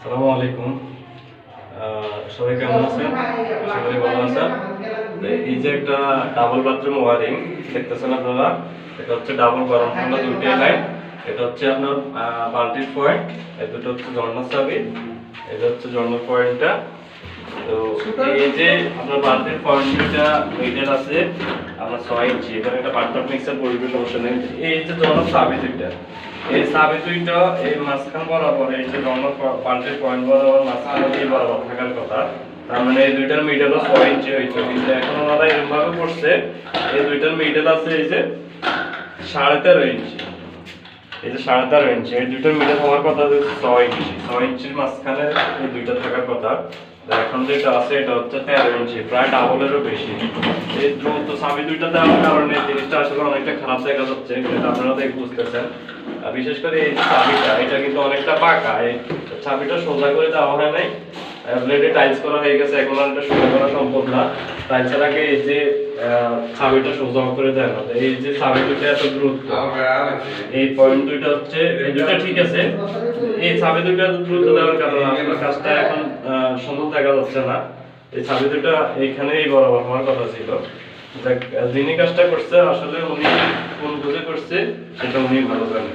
আসসালামু আলাইকুম। সবাই কেমন আছেন? আশা করি ভালো আছেন। এই যে একটা ডাবল বাথরুম ওয়ারিং দেখতেছেন আপনারা, এটা হচ্ছে ডাবল গরম ঠান্ডা দুইটাই লাইন। এটা হচ্ছে আপনার বাল্টির পয়েন্ট, এই দুটো হচ্ছে ঝর্ণার চাবি, এটা হচ্ছে ঝর্ণার পয়েন্টটা। তো এই যে আপনার বাল্টির পয়েন্ট দুইটা মিডল আছে আপনার 6 ইঞ্চি, এখানে একটা পার্ট মিক্সার পরিবেশ সমস্যা নেই। এই যে ঝর্ণার চাবি দুইটা, এই চাবি দুইটা এই মাঝখান বরাবর, এই যে ঝর্ণার বাল্টির পয়েন্ট বরাবর মাঝখানে দিয়ে বরাবর থাকার কথা। তার মানে এই দুইটার মিডলও 6 ইঞ্চি হইতো, কিন্তু এখন ওনারা এরকম ভাবে করছে এই দুইটার মিডল আছে এই যে 13.5 ইঞ্চি। এই যে 13.5 ইঞ্চি, এই দুইটার মিডল হওয়ার কথা যে 6 ইঞ্চি, 6 ইঞ্চির মাঝখানে এই দুইটা থাকার কথা। এখন যেটা আছে এটা হচ্ছে 13 ইঞ্চি, প্রায় ডাবলেরও বেশি। এই দ্রুত চাবি দুইটা দেওয়ার কারণে জিনিসটা আসলে অনেকটা খারাপ দেখা যাচ্ছে, এটা আপনারা দেখে বুঝতেছেন। বিশেষ করে এই চাবিটা, এটা কিন্তু অনেকটা পাকা, এই চাবিটা সোজা করে দেওয়া হয় নাই, ব্লেডে টাইলস করা হয়ে গেছে, এখন আর এটা সোজা করা সম্ভব না। টাইলসের আগে এই যে চাবিটা সোজা করে দেয় না, এই যে চাবি দুইটা এত দ্রুত, এই পয়েন্ট দুইটা হচ্ছে এই দুইটা ঠিক আছে, এই চাবি দুইটা দ্রুত দেওয়ার কারণে আপনার কাজটা এখন সুন্দর দেখা যাচ্ছে না। এই চাবি দুইটা এইখানেই বরাবর হওয়ার কথা ছিল। যিনি কাজটা করছে আসলে উনি কোন বুঝে করছে সেটা উনি ভালো জানেন।